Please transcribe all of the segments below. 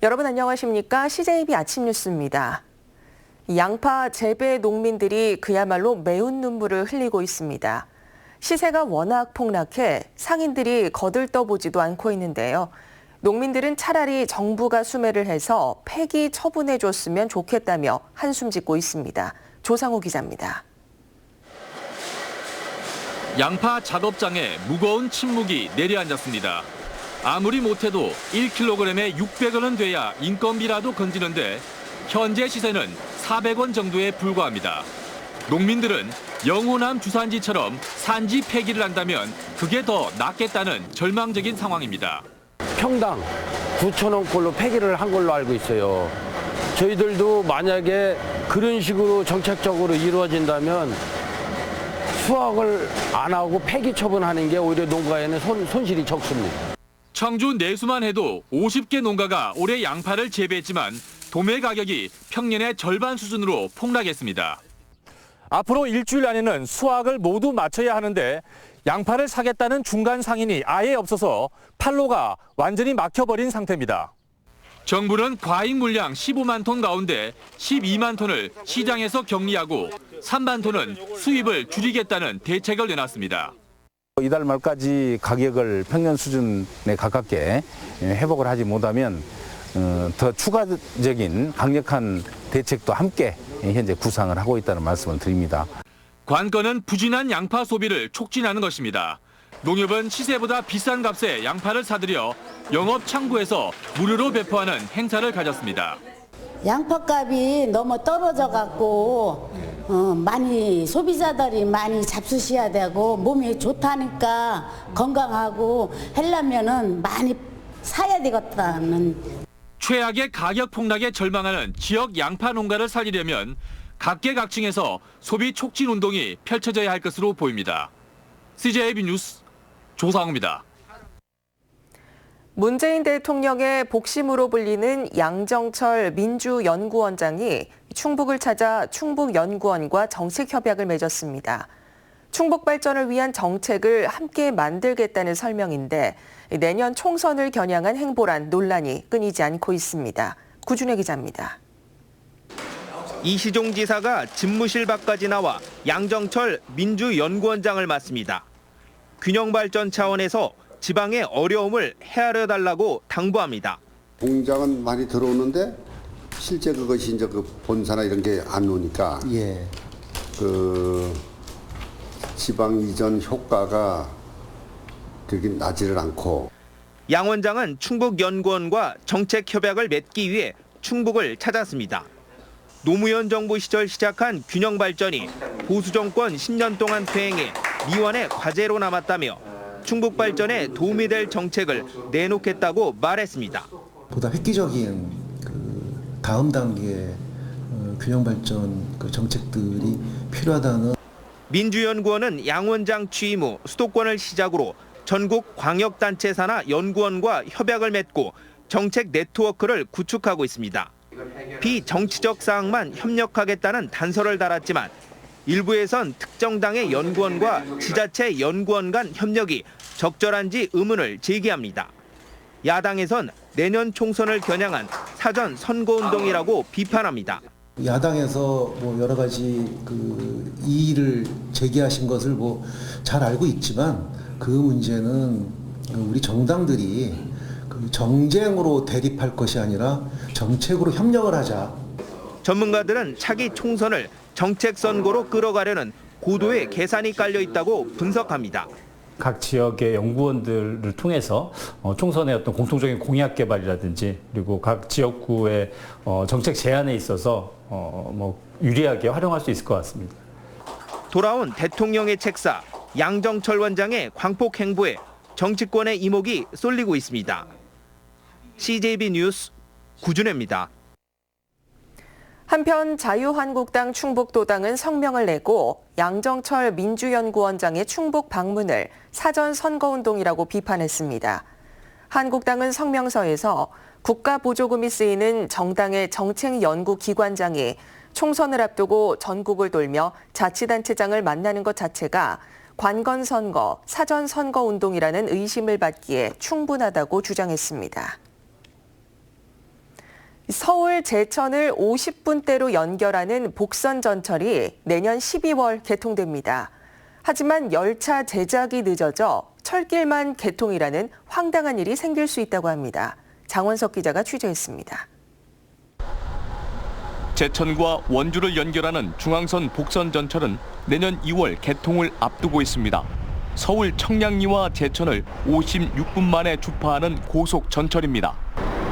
여러분 안녕하십니까? CJB 아침 뉴스입니다. 양파 재배 농민들이 그야말로 매운 눈물을 흘리고 있습니다. 시세가 워낙 폭락해 상인들이 거들떠보지도 않고 있는데요. 농민들은 차라리 정부가 수매를 해서 폐기 처분해줬으면 좋겠다며 한숨 짓고 있습니다. 조상우 기자입니다. 양파 작업장에 무거운 침묵이 내려앉았습니다. 아무리 못해도 1kg에 600원은 돼야 인건비라도 건지는데 현재 시세는 400원 정도에 불과합니다. 농민들은 영호남 주산지처럼 산지 폐기를 한다면 그게 더 낫겠다는 절망적인 상황입니다. 평당 9,000원꼴로 폐기를 한 걸로 알고 있어요. 저희들도 만약에 그런 식으로 정책적으로 이루어진다면 수확을 안 하고 폐기 처분하는 게 오히려 농가에는 손실이 적습니다. 청주 내수만 해도 50개 농가가 올해 양파를 재배했지만 도매 가격이 평년의 절반 수준으로 폭락했습니다. 앞으로 일주일 안에는 수확을 모두 마쳐야 하는데 양파를 사겠다는 중간 상인이 아예 없어서 판로가 완전히 막혀버린 상태입니다. 정부는 과잉 물량 15만 톤 가운데 12만 톤을 시장에서 격리하고 3만 톤은 수입을 줄이겠다는 대책을 내놨습니다. 이달 말까지 가격을 평년 수준에 가깝게 회복을 하지 못하면 더 추가적인 강력한 대책도 함께 현재 구상을 하고 있다는 말씀을 드립니다. 관건은 부진한 양파 소비를 촉진하는 것입니다. 농협은 시세보다 비싼 값에 양파를 사들여 영업 창구에서 무료로 배포하는 행사를 가졌습니다. 양파값이 너무 떨어져 갖고 많이 소비자들이 많이 잡수셔야 되고 몸이 좋다니까 건강하고 하려면은 많이 사야 되겠다는. 최악의 가격 폭락에 절망하는 지역 양파 농가를 살리려면 각계각층에서 소비 촉진 운동이 펼쳐져야 할 것으로 보입니다. CJB 뉴스 조상우입니다. 문재인 대통령의 복심으로 불리는 양정철 민주연구원장이 충북을 찾아 충북연구원과 정책협약을 맺었습니다. 충북 발전을 위한 정책을 함께 만들겠다는 설명인데 내년 총선을 겨냥한 행보란 논란이 끊이지 않고 있습니다. 구준혜 기자입니다. 이시종 지사가 집무실 밖까지 나와 양정철 민주연구원장을 맞습니다. 균형발전 차원에서 지방의 어려움을 헤아려 달라고 당부합니다. 공장은 많이 들어오는데 실제 그것이 이제 그 본사나 이런 게 안 오니까 그 지방 이전 효과가 그렇게 나지를 않고. 양 원장은 충북연구원과 정책 협약을 맺기 위해 충북을 찾았습니다. 노무현 정부 시절 시작한 균형 발전이 보수 정권 10년 동안 퇴행해 미완의 과제로 남았다며 충북 발전에 도움이 될 정책을 내놓겠다고 말했습니다. 보다 획기적인 다음 단계의 균형 발전 정책들이 필요하다는. 민주연구원은 양 원장 취임 후 수도권을 시작으로 전국 광역단체 산하 연구원과 협약을 맺고 정책 네트워크를 구축하고 있습니다. 비정치적 사항만 협력하겠다는 단서를 달았지만 일부에선 특정 당의 연구원과 지자체 연구원 간 협력이 적절한지 의문을 제기합니다. 야당에선 내년 총선을 겨냥한 사전 선거운동이라고 비판합니다. 야당에서 여러 가지 이의를 제기하신 것을 잘 알고 있지만 그 문제는 우리 정당들이 정쟁으로 대립할 것이 아니라 정책으로 협력을 하자. 전문가들은 차기 총선을 정책 선거로 끌어가려는 고도의 계산이 깔려 있다고 분석합니다. 각 지역의 연구원들을 통해서 총선의 어떤 공통적인 공약 개발이라든지 그리고 각 지역구의 정책 제안에 있어서 유리하게 활용할 수 있을 것 같습니다. 돌아온 대통령의 책사 양정철 원장의 광폭 행보에 정치권의 이목이 쏠리고 있습니다. CJB 뉴스 구준혜입니다. 한편 자유한국당 충북도당은 성명을 내고 양정철 민주연구원장의 충북 방문을 사전 선거운동이라고 비판했습니다. 한국당은 성명서에서 국가보조금이 쓰이는 정당의 정책연구기관장이 총선을 앞두고 전국을 돌며 자치단체장을 만나는 것 자체가 관건선거, 사전선거운동이라는 의심을 받기에 충분하다고 주장했습니다. 서울 제천을 50분대로 연결하는 복선 전철이 내년 12월 개통됩니다. 하지만 열차 제작이 늦어져 철길만 개통이라는 황당한 일이 생길 수 있다고 합니다. 장원석 기자가 취재했습니다. 제천과 원주를 연결하는 중앙선 복선 전철은 내년 2월 개통을 앞두고 있습니다. 서울 청량리와 제천을 56분 만에 주파하는 고속 전철입니다.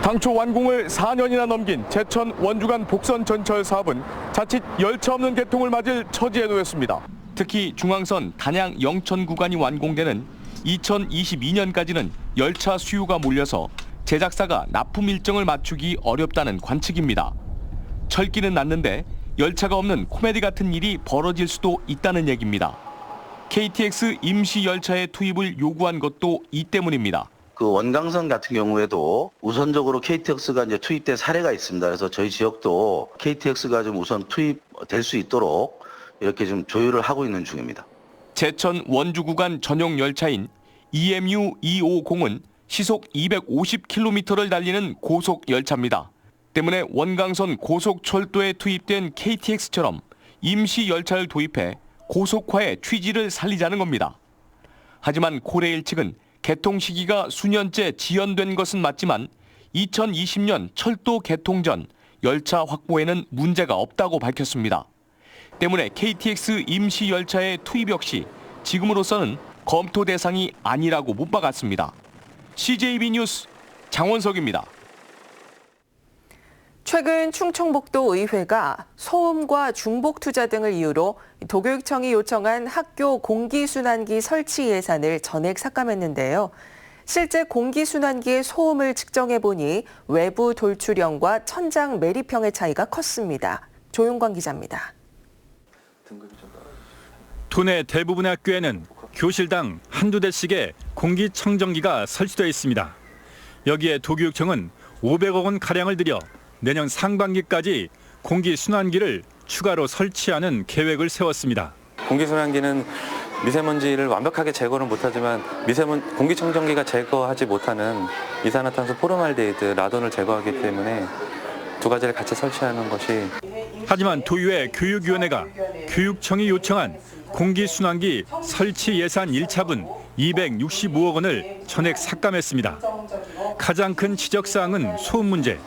당초 완공을 4년이나 넘긴 제천 원주 간 복선 전철 사업은 자칫 열차 없는 개통을 맞을 처지에 놓였습니다. 특히 중앙선 단양 영천 구간이 완공되는 2022년까지는 열차 수요가 몰려서 제작사가 납품 일정을 맞추기 어렵다는 관측입니다. 철기는 났는데 열차가 없는 코미디 같은 일이 벌어질 수도 있다는 얘기입니다. KTX 임시 열차의 투입을 요구한 것도 이 때문입니다. 그 원강선 같은 경우에도 우선적으로 KTX가 이제 투입된 사례가 있습니다. 그래서 저희 지역도 KTX가 좀 우선 투입될 수 있도록 이렇게 좀 조율을 하고 있는 중입니다. 제천 원주 구간 전용 열차인 EMU 250은 시속 250km를 달리는 고속 열차입니다. 때문에 원강선 고속철도에 투입된 KTX처럼 임시 열차를 도입해 고속화의 취지를 살리자는 겁니다. 하지만 코레일 측은 개통 시기가 수년째 지연된 것은 맞지만 2020년 철도 개통 전 열차 확보에는 문제가 없다고 밝혔습니다. 때문에 KTX 임시 열차의 투입 역시 지금으로서는 검토 대상이 아니라고 못 박았습니다. CJB 뉴스 장원석입니다. 최근 충청북도 의회가 소음과 중복 투자 등을 이유로 도교육청이 요청한 학교 공기순환기 설치 예산을 전액 삭감했는데요. 실제 공기순환기의 소음을 측정해보니 외부 돌출형과 천장 매립형의 차이가 컸습니다. 조용광 기자입니다. 도내 대부분의 학교에는 교실당 한두 대씩의 공기청정기가 설치되어 있습니다. 여기에 도교육청은 500억 원 가량을 들여 내년 상반기까지 공기순환기를 추가로 설치하는 계획을 세웠습니다. 공기순환기는 미세먼지를 완벽하게 제거는 못하지만 공기청정기가 제거하지 못하는 이산화탄소 포름알데히드, 라돈을 제거하기 때문에 두 가지를 같이 설치하는 것이. 하지만 도의회 교육위원회가 교육청이 요청한 공기순환기 설치 예산 1차분 265억 원을 전액 삭감했습니다. 가장 큰 지적사항은 소음 문제.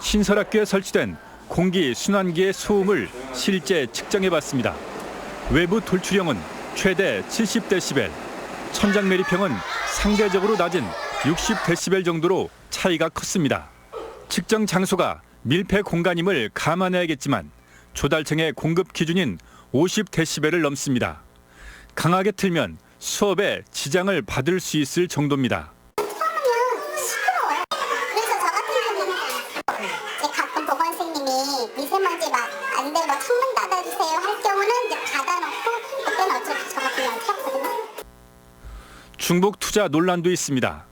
신설학교에 설치된 공기순환기의 소음을 실제 측정해봤습니다. 외부 돌출형은 최대 70dB, 천장 매립형은 상대적으로 낮은 60dB 정도로 차이가 컸습니다. 측정 장소가 밀폐 공간임을 감안해야겠지만 조달청의 공급 기준인 50dB를 넘습니다. 강하게 틀면 수업에 지장을 받을 수 있을 정도입니다. 미세먼지 막 안 되고 창문 닫아주세요 할 경우는 이제 닫아놓고 그때는 어차피 저 같은 경우는 켰거든요. 중복 투자 논란도 있습니다.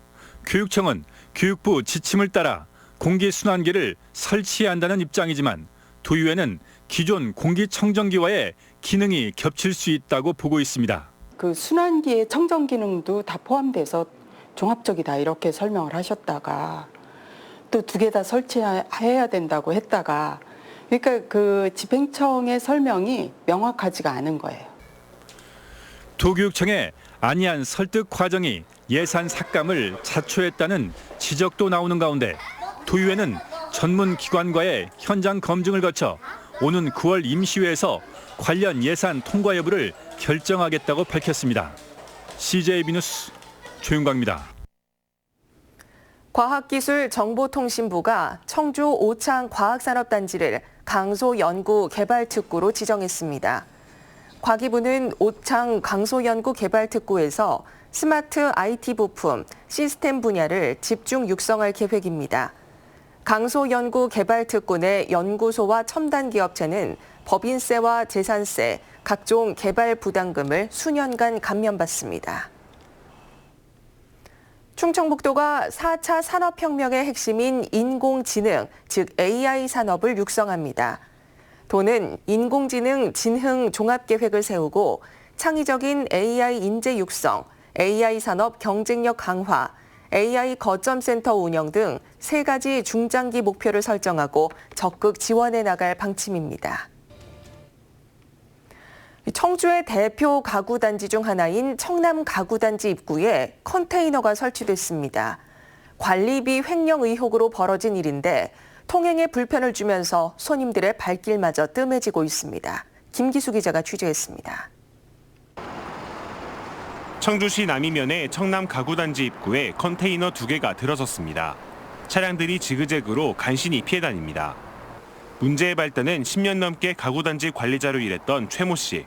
교육청은 교육부 지침을 따라 공기순환기를 설치해야 한다는 입장이지만 도의회는 기존 공기청정기와의 기능이 겹칠 수 있다고 보고 있습니다. 그 순환기의 청정 기능도 다 포함돼서 종합적이다 이렇게 설명을 하셨다가 또 두 개 다 설치해야 된다고 했다가 그러니까 그 집행청의 설명이 명확하지가 않은 거예요. 도교육청의 안이한 설득 과정이 예산 삭감을 자초했다는 지적도 나오는 가운데 도의회는 전문 기관과의 현장 검증을 거쳐 오는 9월 임시회에서 관련 예산 통과 여부를 결정하겠다고 밝혔습니다. CJB 뉴스 조윤광입니다. 과학기술정보통신부가 청주 오창 과학산업단지를 강소연구개발특구로 지정했습니다. 과기부는 오창 강소연구개발특구에서 스마트 IT 부품, 시스템 분야를 집중 육성할 계획입니다. 강소연구개발특구 내 연구소와 첨단기업체는 법인세와 재산세, 각종 개발 부담금을 수년간 감면받습니다. 충청북도가 4차 산업혁명의 핵심인 인공지능, 즉 AI 산업을 육성합니다. 도는 인공지능 진흥 종합계획을 세우고 창의적인 AI 인재 육성, AI 산업 경쟁력 강화, AI 거점센터 운영 등 3가지 중장기 목표를 설정하고 적극 지원해 나갈 방침입니다. 청주의 대표 가구단지 중 하나인 청남 가구단지 입구에 컨테이너가 설치됐습니다. 관리비 횡령 의혹으로 벌어진 일인데 통행에 불편을 주면서 손님들의 발길마저 뜸해지고 있습니다. 김기수 기자가 취재했습니다. 청주시 남이면의 청남 가구단지 입구에 컨테이너 2개가 들어섰습니다. 차량들이 지그재그로 간신히 피해 다닙니다. 문제의 발단은 10년 넘게 가구단지 관리자로 일했던 최모 씨.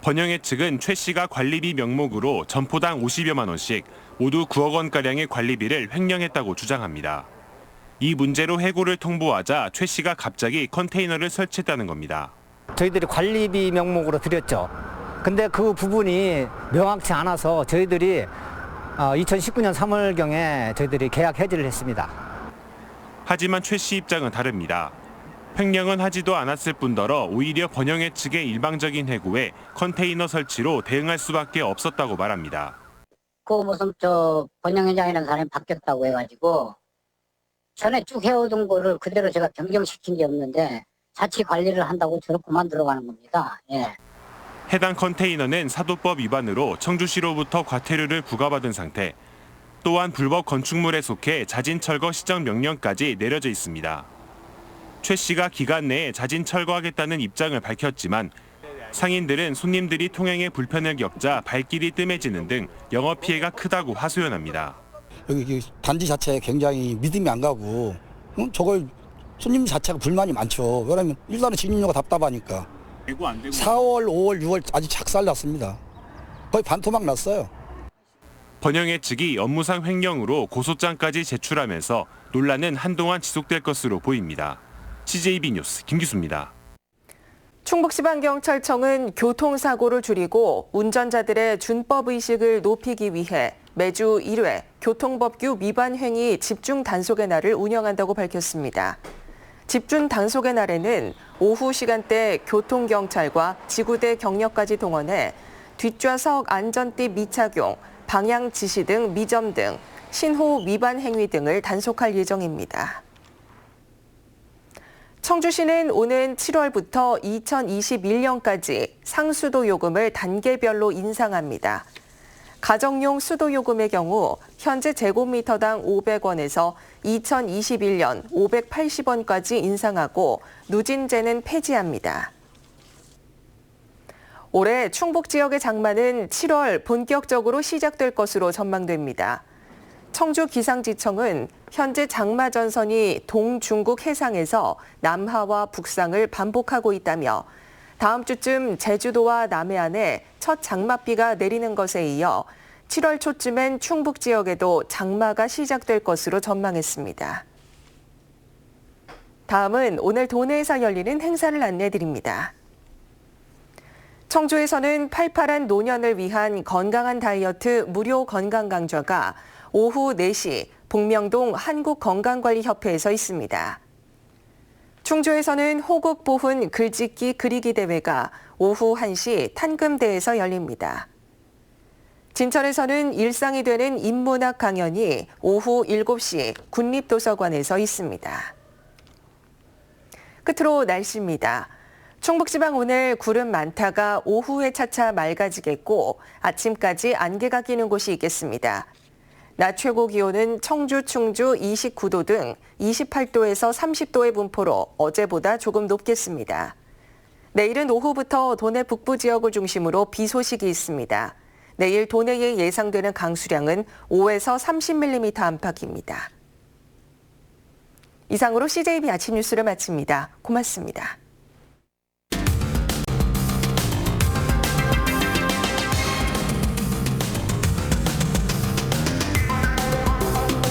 번영회 측은 최 씨가 관리비 명목으로 점포당 50여만 원씩 모두 9억 원가량의 관리비를 횡령했다고 주장합니다. 이 문제로 해고를 통보하자 최 씨가 갑자기 컨테이너를 설치했다는 겁니다. 저희들이 관리비 명목으로 드렸죠. 근데 그 부분이 명확치 않아서 저희들이 2019년 3월경에 저희들이 계약 해지를 했습니다. 하지만 최 씨 입장은 다릅니다. 횡령은 하지도 않았을 뿐더러 오히려 번영회 측의 일방적인 해고에 컨테이너 설치로 대응할 수밖에 없었다고 말합니다. 그 무슨 번영회장이라는 사람이 바뀌었다고 해가지고 전에 쭉 해오던 거를 그대로 제가 변경시킨 게 없는데 자치 관리를 한다고 저렇게만 들어가는 겁니다. 예. 해당 컨테이너는 사도법 위반으로 청주시로부터 과태료를 부과받은 상태. 또한 불법 건축물에 속해 자진 철거 시정 명령까지 내려져 있습니다. 최 씨가 기간 내에 자진 철거하겠다는 입장을 밝혔지만 상인들은 손님들이 통행에 불편을 겪자 발길이 뜸해지는 등 영업 피해가 크다고 하소연합니다. 여기 단지 자체에 굉장히 믿음이 안 가고 저걸 손님 자체가 불만이 많죠. 왜냐하면 일단은 진입료가 답답하니까. 4월, 5월, 6월 아주 작살났습니다. 거의 반토막 났어요. 번영회 측이 업무상 횡령으로 고소장까지 제출하면서 논란은 한동안 지속될 것으로 보입니다. CJB 뉴스 김기수입니다. 충북지방경찰청은 교통사고를 줄이고 운전자들의 준법의식을 높이기 위해 매주 1회 교통법규 위반 행위 집중 단속의 날을 운영한다고 밝혔습니다. 집중 단속의 날에는 오후 시간대 교통경찰과 지구대 경력까지 동원해 뒷좌석 안전띠 미착용, 방향 지시 등 미점 등 신호 위반 행위 등을 단속할 예정입니다. 청주시는 오는 7월부터 2021년까지 상수도 요금을 단계별로 인상합니다. 가정용 수도요금의 경우 현재 제곱미터당 500원에서 2021년 580원까지 인상하고 누진제는 폐지합니다. 올해 충북 지역의 장마는 7월 본격적으로 시작될 것으로 전망됩니다. 청주기상지청은 현재 장마 전선이 동중국 해상에서 남하와 북상을 반복하고 있다며 다음 주쯤 제주도와 남해안에 첫 장맛비가 내리는 것에 이어 7월 초쯤엔 충북 지역에도 장마가 시작될 것으로 전망했습니다. 다음은 오늘 도내에서 열리는 행사를 안내드립니다. 청주에서는 팔팔한 노년을 위한 건강한 다이어트 무료 건강 강좌가 오후 4시 복명동 한국건강관리협회에서 있습니다. 충주에서는 호국보훈 글짓기 그리기 대회가 오후 1시 탄금대에서 열립니다. 진천에서는 일상이 되는 인문학 강연이 오후 7시 국립도서관에서 있습니다. 끝으로 날씨입니다. 충북지방 오늘 구름 많다가 오후에 차차 맑아지겠고 아침까지 안개가 끼는 곳이 있겠습니다. 낮 최고 기온은 청주, 충주 29도 등 28도에서 30도의 분포로 어제보다 조금 높겠습니다. 내일은 오후부터 도내 북부 지역을 중심으로 비 소식이 있습니다. 내일 도내에 예상되는 강수량은 5에서 30mm 안팎입니다. 이상으로 CJB 아침 뉴스를 마칩니다. 고맙습니다.